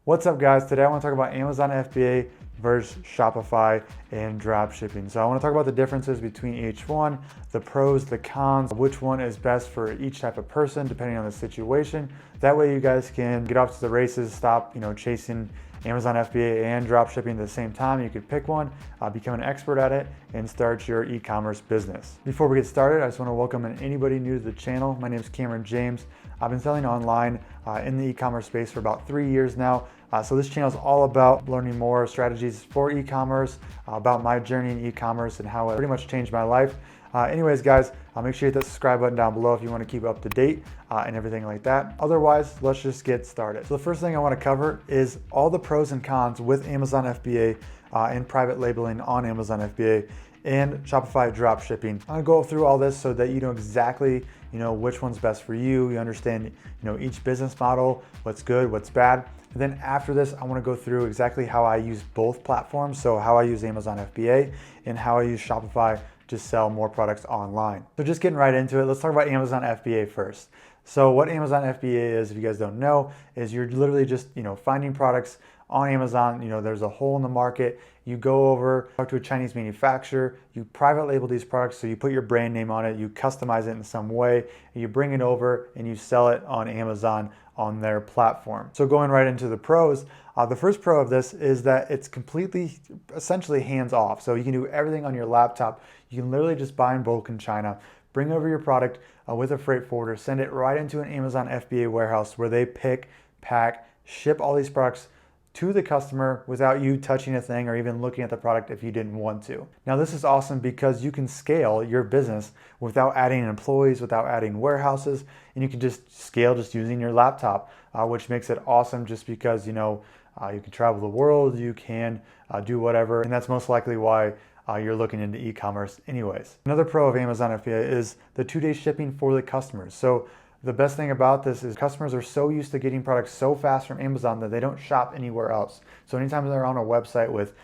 What's up guys? Today I want to talk about Amazon FBA versus Shopify and dropshipping. So I want to talk about the differences between each one, the pros, the cons, which one is best for each type of person depending on the situation. That way you guys can get off to the races, stop chasing Amazon FBA and dropshipping at the same time. You could pick one, become an expert at it, and start your e-commerce business. Before we get started, I just want to welcome anybody new to the channel. My name is Cameron James. I've been selling online in the e-commerce space for about 3 years now. So this channel is all about learning more strategies for e-commerce, about my journey in e-commerce and how it pretty much changed my life. Anyways, guys, make sure you hit that subscribe button down below if you want to keep up to date and everything like that. Otherwise, let's just get started. So the first thing I want to cover is all the pros and cons with Amazon FBA and private labeling on Amazon FBA and Shopify dropshipping. I'm gonna go through all this so that you know exactly which one's best for you. You understand each business model, what's good, what's bad. And then after this, I want to go through exactly how I use both platforms. So how I use Amazon FBA and how I use Shopify to sell more products online. So just getting right into it, let's talk about Amazon FBA first. So what Amazon FBA is, if you guys don't know, is you're literally just finding products on Amazon. There's a hole in the market. You go over, talk to a Chinese manufacturer, you private label these products, so you put your brand name on it, you customize it in some way, and you bring it over and you sell it on Amazon on their platform. So going right into the pros, the first pro of this is that it's completely, essentially hands off. So you can do everything on your laptop. You can literally just buy in bulk in China, bring over your product with a freight forwarder, send it right into an Amazon FBA warehouse where they pick, pack, ship all these products to the customer without you touching a thing or even looking at the product if you didn't want to. Now this is awesome because you can scale your business without adding employees, without adding warehouses, and you can just scale just using your laptop, which makes it awesome just because you can travel the world, you can do whatever, and that's most likely why you're looking into e-commerce anyways. Another pro of Amazon FBA is the 2-day shipping for the customers. So the best thing about this is customers are so used to getting products so fast from Amazon that they don't shop anywhere else. So anytime they're on a website with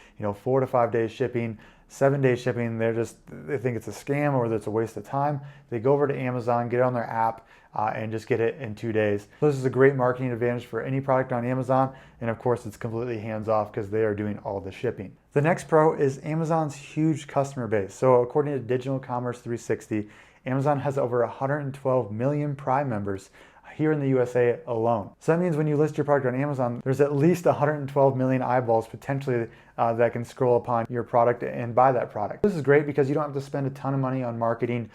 4 to 5 days shipping, 7-day shipping, they think it's a scam or that it's a waste of time. They go over to Amazon, get it on their app, and just get it in 2 days. So this is a great marketing advantage for any product on Amazon. And of course, it's completely hands-off because they are doing all the shipping. The next pro is Amazon's huge customer base. So according to Digital Commerce 360, Amazon has over 112 million Prime members here in the USA alone. So that means when you list your product on Amazon, there's at least 112 million eyeballs potentially that can scroll upon your product and buy that product. This is great because you don't have to spend a ton of money on marketing,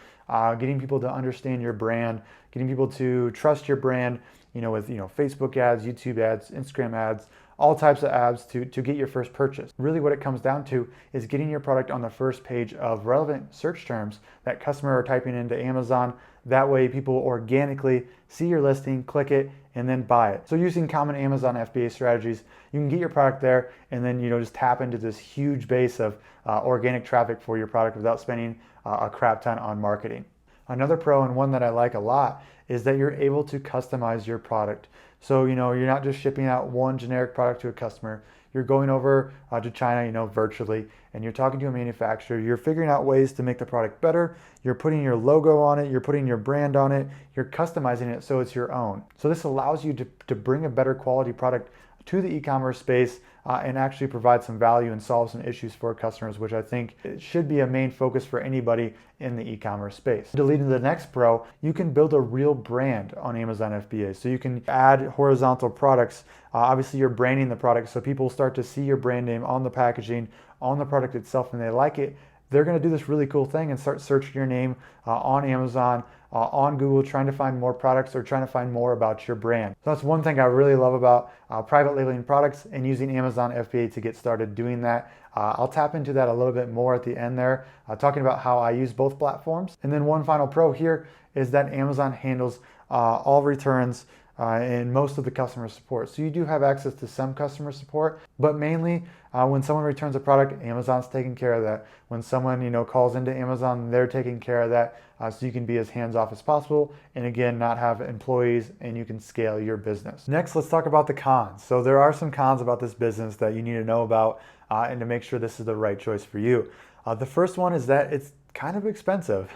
getting people to understand your brand, getting people to trust your brand, with Facebook ads, YouTube ads, Instagram ads, all types of ads to get your first purchase. Really what it comes down to is getting your product on the first page of relevant search terms that customers are typing into Amazon. That way people organically see your listing, click it, and then buy it. So using common Amazon FBA strategies, you can get your product there and then just tap into this huge base of organic traffic for your product without spending a crap ton on marketing. Another pro, and one that I like a lot, is that you're able to customize your product. So you're not just shipping out one generic product to a customer. You're going over to China virtually, and you're talking to a manufacturer. You're figuring out ways to make the product better. You're putting your logo on it. You're putting your brand on it. You're customizing it so it's your own. So this allows you to bring a better quality product to the e-commerce space and actually provide some value and solve some issues for customers, which I think it should be a main focus for anybody in the e-commerce space. To lead into the next pro, you can build a real brand on Amazon FBA. So you can add horizontal products. Obviously you're branding the product so people start to see your brand name on the packaging, on the product itself, and they like it. They're going to do this really cool thing and start searching your name on Amazon, on Google, trying to find more products or trying to find more about your brand. So that's one thing I really love about private labeling products and using Amazon FBA to get started doing that. I'll tap into that a little bit more at the end there, talking about how I use both platforms. And then one final pro here is that Amazon handles all returns and most of the customer support. So you do have access to some customer support, but mainly when someone returns a product, Amazon's taking care of that. When someone calls into Amazon, they're taking care of that. So you can be as hands-off as possible, and again, not have employees, and you can scale your business. Next, let's talk about the cons. So there are some cons about this business that you need to know about and to make sure this is the right choice for you. The first one is that it's kind of expensive,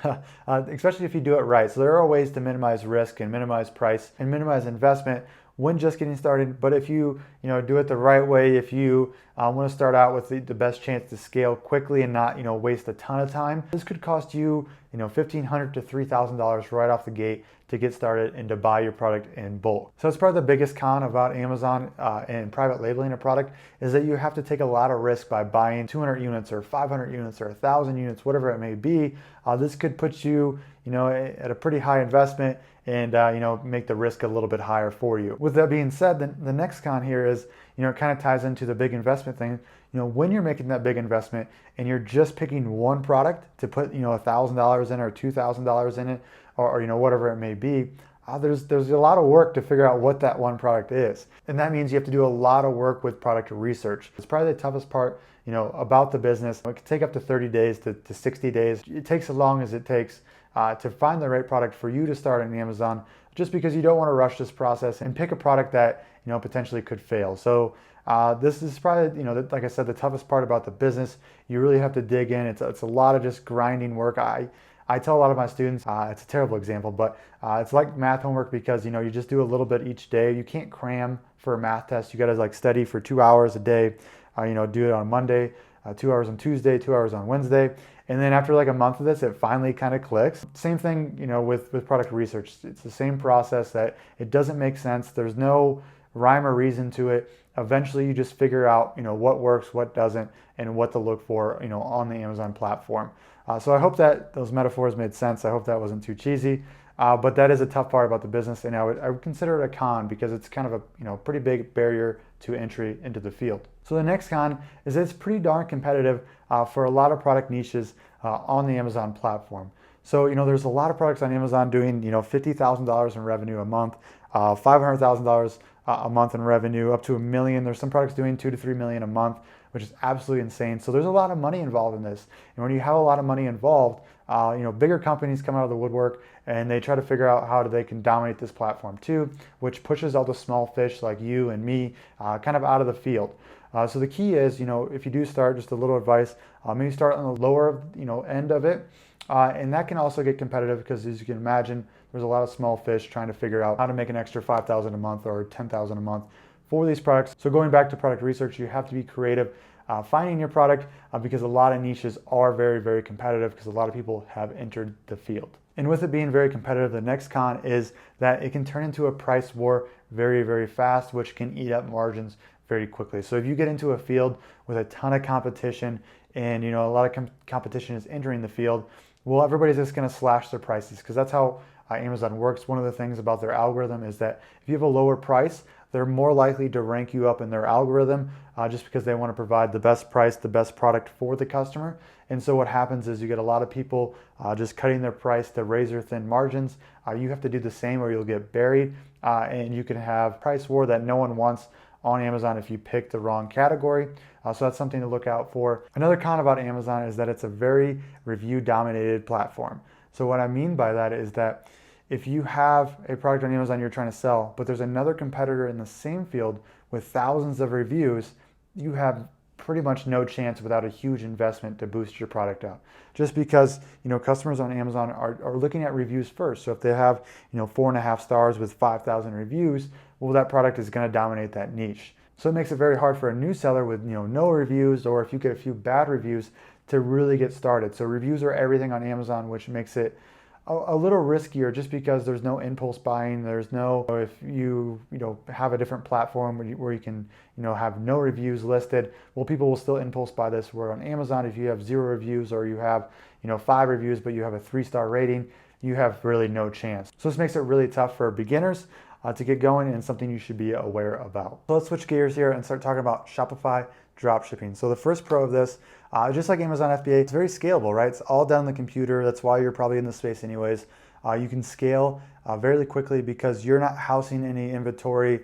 especially if you do it right. So there are ways to minimize risk and minimize price and minimize investment when just getting started. But if you do it the right way, if you want to start out with the best chance to scale quickly and not waste a ton of time, this could cost you $1,500 to $3,000 right off the gate to get started and to buy your product in bulk. So that's probably the biggest con about Amazon and private labeling a product, is that you have to take a lot of risk by buying 200 units or 500 units or 1,000 units, whatever it may be. This could put you at a pretty high investment and make the risk a little bit higher for you. With that being said, the next con here is, it kind of ties into the big investment thing. When you're making that big investment and you're just picking one product to put $1,000 in or $2,000 in it, or whatever it may be, there's a lot of work to figure out what that one product is. And that means you have to do a lot of work with product research. It's probably the toughest part about the business. It can take up to 30 days to 60 days. It takes as long as it takes to find the right product for you to start on Amazon, just because you don't want to rush this process and pick a product that potentially could fail. So this is probably, like I said, the toughest part about the business. You really have to dig in. It's a lot of just grinding work. I tell a lot of my students, it's a terrible example, but it's like math homework, because you just do a little bit each day. You can't cram for a math test. You got to study for 2 hours a day. Do it on Monday, 2 hours on Tuesday, 2 hours on Wednesday. And then after a month of this, it finally kind of clicks. Same thing, with product research. It's the same process that it doesn't make sense. There's no rhyme or reason to it. Eventually you just figure out, what works, what doesn't, and what to look for, on the Amazon platform. So I hope that those metaphors made sense. I hope that wasn't too cheesy. But that is a tough part about the business, and I would consider it a con, because it's kind of a pretty big barrier to entry into the field. So the next con is that it's pretty darn competitive for a lot of product niches on the Amazon platform. So there's a lot of products on Amazon doing $50,000 in revenue a month, $500,000 a month in revenue, up to $1 million. There's some products doing $2 to $3 million a month, which is absolutely insane. So there's a lot of money involved in this. And when you have a lot of money involved, bigger companies come out of the woodwork and they try to figure out how they can dominate this platform too, which pushes all the small fish like you and me kind of out of the field. So the key is, if you do start, just a little advice, maybe start on the lower, end of it. And that can also get competitive, because as you can imagine, there's a lot of small fish trying to figure out how to make an extra $5,000 a month or $10,000 a month for these products. So going back to product research, you have to be creative finding your product, because a lot of niches are very, very competitive, because a lot of people have entered the field. And with it being very competitive, the next con is that it can turn into a price war very, very fast, which can eat up margins very quickly. So if you get into a field with a ton of competition and a lot of competition is entering the field, well, everybody's just going to slash their prices, because that's how Amazon works. One of the things about their algorithm is that if you have a lower price, they're more likely to rank you up in their algorithm, just because they want to provide the best price, the best product for the customer. And so what happens is you get a lot of people just cutting their price to razor thin margins. You have to do the same, or you'll get buried, and you can have price war that no one wants on Amazon if you pick the wrong category. So that's something to look out for. Another con about Amazon is that it's a very review-dominated platform. So what I mean by that is that if you have a product on Amazon you're trying to sell, but there's another competitor in the same field with thousands of reviews, you have pretty much no chance without a huge investment to boost your product up. Just because customers on Amazon are looking at reviews first. So if they have 4.5 stars with 5,000 reviews, well, that product is going to dominate that niche. So it makes it very hard for a new seller with no reviews, or if you get a few bad reviews, to really get started. So reviews are everything on Amazon, which makes it a little riskier, just because there's no impulse buying. There's no, if you have a different platform where you can have no reviews listed, well, people will still impulse buy this. Where on Amazon, if you have 0 reviews, or you have 5 reviews but you have a 3-star rating, you have really no chance. So this makes it really tough for beginners to get going, and something you should be aware about. So let's switch gears here and start talking about Shopify dropshipping. So the first pro of this, just like Amazon FBA, it's very scalable, right? It's all done on the computer. That's why you're probably in the space anyways. You can scale very quickly, because you're not housing any inventory.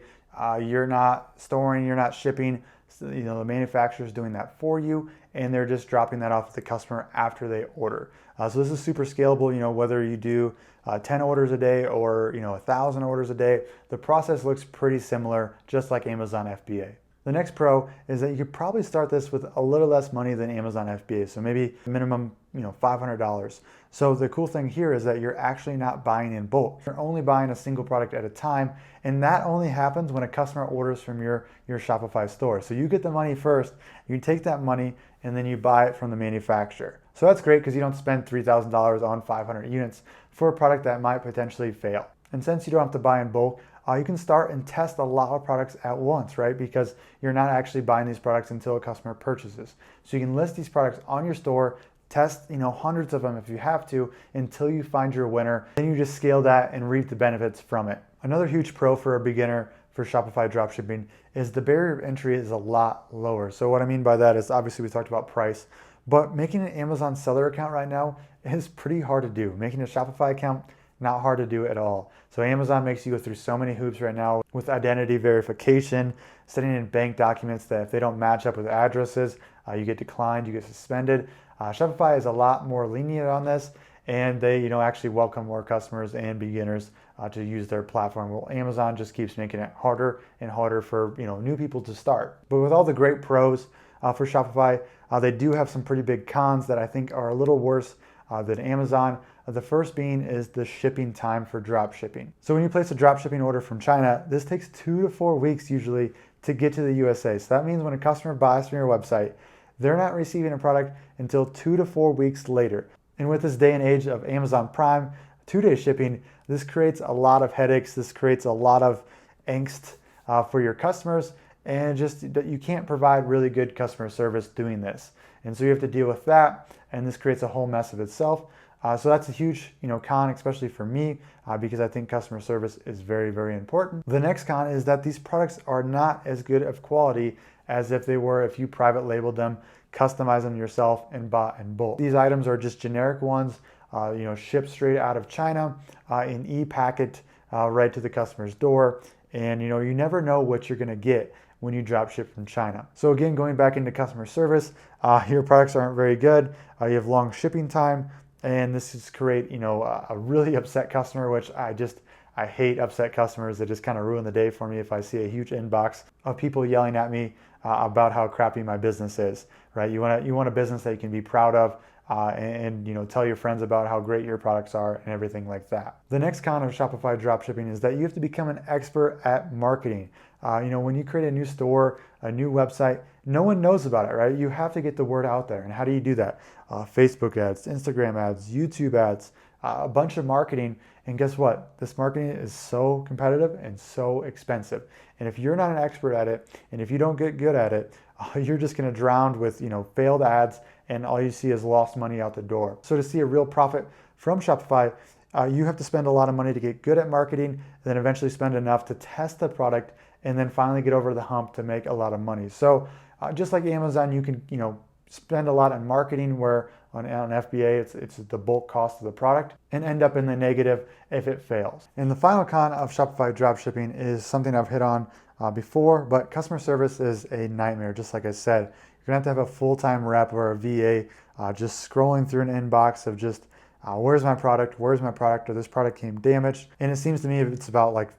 You're not storing, you're not shipping. So, the manufacturer's doing that for you, and they're just dropping that off to the customer after they order. So this is super scalable, whether you do 10 orders a day or 1,000 orders a day, the process looks pretty similar, just like Amazon FBA. The next pro is that you could probably start this with a little less money than Amazon FBA. So maybe minimum, $500. So the cool thing here is that you're actually not buying in bulk. You're only buying a single product at a time. And that only happens when a customer orders from your Shopify store. So you get the money first, you take that money, and then you buy it from the manufacturer. So that's great because you don't spend $3,000 on 500 units for a product that might potentially fail. And since you don't have to buy in bulk, you can start and test a lot of products at once, right? Because you're not actually buying these products until a customer purchases. So you can list these products on your store, test hundreds of them if you have to until you find your winner. Then you just scale that and reap the benefits from it. Another huge pro for a beginner for Shopify dropshipping is the barrier of entry is a lot lower. So what I mean by that is obviously we talked about price, but making an Amazon seller account right now is pretty hard to do. Making a Shopify account, not hard to do at all. So Amazon makes you go through so many hoops right now with identity verification, sending in bank documents that if they don't match up with addresses, you get declined, you get suspended. Shopify is a lot more lenient on this, and they actually welcome more customers and beginners to use their platform. Well, Amazon just keeps making it harder and harder for new people to start. But with all the great pros for Shopify, they do have some pretty big cons that I think are a little worse than Amazon. The first being is the shipping time for drop shipping. So when you place a drop shipping order from China, this takes 2 to 4 weeks usually to get to the USA. So that means when a customer buys from your website, they're not receiving a product until 2 to 4 weeks later. And with this day and age of Amazon Prime, 2-day shipping, this creates a lot of headaches. This creates a lot of angst for your customers, and just that you can't provide really good customer service doing this. And so you have to deal with that, and this creates a whole mess of itself. So that's a huge con, especially for me, because I think customer service is very, very important. The next con is that these products are not as good of quality as if they were if you private labeled them, customize them yourself, and bought in bulk. These items are just generic ones, shipped straight out of China in e-packet right to the customer's door. And you never know what you're gonna get when you drop ship from China. So again, going back into customer service, your products aren't very good. You have long shipping time, and this is create a really upset customer, which I hate upset customers. They just kind of ruin the day for me if I see a huge inbox of people yelling at me about how crappy my business is, right? You want a business that you can be proud of and tell your friends about how great your products are and everything like that. The next con of Shopify dropshipping is that you have to become an expert at marketing. When you create a new store, a new website, no one knows about it, right? You have to get the word out there. And how do you do that? Facebook ads, Instagram ads, YouTube ads, a bunch of marketing. And guess what? This marketing is so competitive and so expensive. And if you're not an expert at it, and if you don't get good at it, you're just going to drown with failed ads, and all you see is lost money out the door. So to see a real profit from Shopify, you have to spend a lot of money to get good at marketing, then eventually spend enough to test the product, and then finally get over the hump to make a lot of money. So just like Amazon, you can spend a lot on marketing, where on FBA it's the bulk cost of the product, and end up in the negative if it fails. And the final con of Shopify dropshipping is something I've hit on before, but customer service is a nightmare. Just like I said, you're gonna have to have a full-time rep or a VA just scrolling through an inbox of just where's my product, or this product came damaged. And it seems to me it's about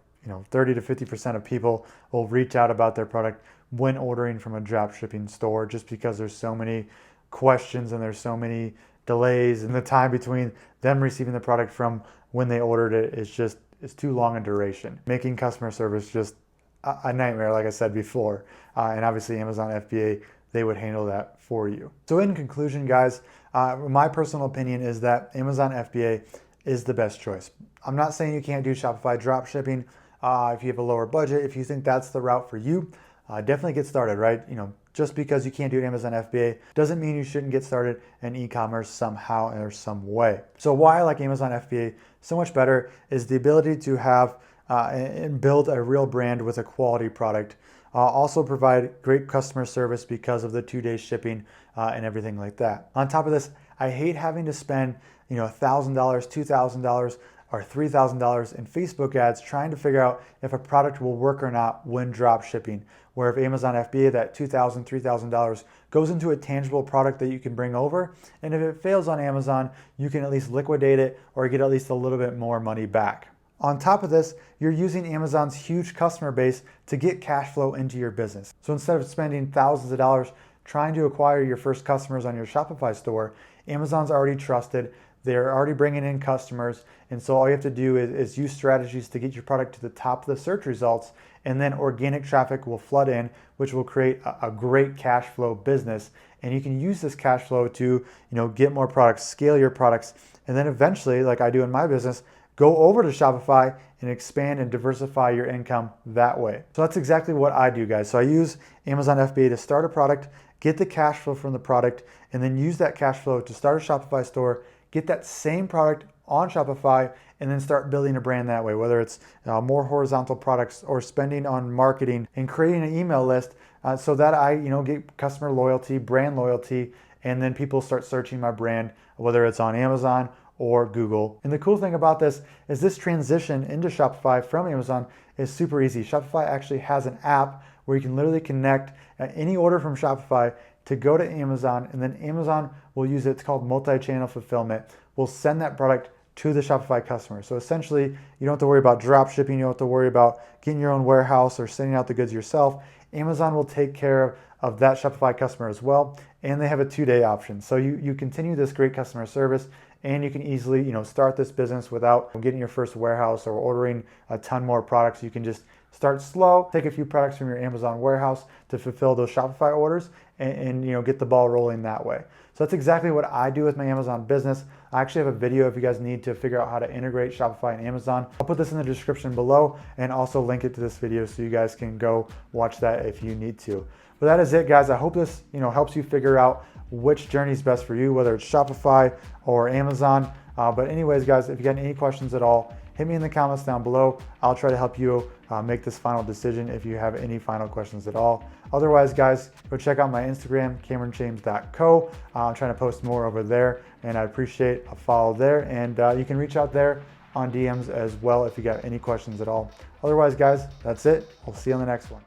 30 to 50% of people will reach out about their product when ordering from a drop shipping store, just because there's so many questions and there's so many delays, and the time between them receiving the product from when they ordered it is too long a duration, making customer service just a nightmare, like I said before. And obviously Amazon FBA, they would handle that for you. So in conclusion, guys, my personal opinion is that Amazon FBA is the best choice. I'm not saying you can't do Shopify drop shipping if you have a lower budget. If you think that's the route for you, definitely get started, right? Just because you can't do Amazon FBA doesn't mean you shouldn't get started in e-commerce somehow or some way. So why I like Amazon FBA so much better is the ability to have and build a real brand with a quality product. Also provide great customer service because of the 2-day shipping and everything like that. On top of this, I hate having to spend $1,000, $2,000, or $3,000 in Facebook ads trying to figure out if a product will work or not when drop shipping. Where if Amazon FBA, that $2,000, $3,000 goes into a tangible product that you can bring over, and if it fails on Amazon, you can at least liquidate it or get at least a little bit more money back. On top of this, you're using Amazon's huge customer base to get cash flow into your business. So instead of spending thousands of dollars trying to acquire your first customers on your Shopify store, Amazon's already trusted. They're already bringing in customers. And so all you have to do is use strategies to get your product to the top of the search results, and then organic traffic will flood in, which will create a great cash flow business. And you can use this cash flow to, get more products, scale your products, and then eventually, like I do in my business, go over to Shopify and expand and diversify your income that way. So that's exactly what I do, guys. So I use Amazon FBA to start a product, get the cash flow from the product, and then use that cash flow to start a Shopify store, get that same product on Shopify, and then start building a brand that way, whether it's more horizontal products or spending on marketing and creating an email list so that I get customer loyalty, brand loyalty, and then people start searching my brand, whether it's on Amazon or Google. And the cool thing about this is this transition into Shopify from Amazon is super easy. Shopify actually has an app where you can literally connect any order from Shopify to go to Amazon, and then Amazon will use it. It's called multi-channel fulfillment. We'll send that product to the Shopify customer. So essentially, you don't have to worry about drop shipping. You don't have to worry about getting your own warehouse or sending out the goods yourself. Amazon will take care of that Shopify customer as well, and they have a 2-day option. So you continue this great customer service, and you can easily start this business without getting your first warehouse or ordering a ton more products. You can just start slow, take a few products from your Amazon warehouse to fulfill those Shopify orders, and get the ball rolling that way. So that's exactly what I do with my Amazon business. I actually have a video if you guys need to figure out how to integrate Shopify and Amazon. I'll put this in the description below and also link it to this video so you guys can go watch that if you need to. But that is it, guys. I hope this helps you figure out which journey is best for you, whether it's Shopify or Amazon. But anyways, guys, if you got any questions at all, hit me in the comments down below. I'll try to help you make this final decision if you have any final questions at all. Otherwise, guys, go check out my Instagram, CameronJames.co. I'm trying to post more over there, and I appreciate a follow there. And you can reach out there on DMs as well if you got any questions at all. Otherwise, guys, that's it. We'll see you on the next one.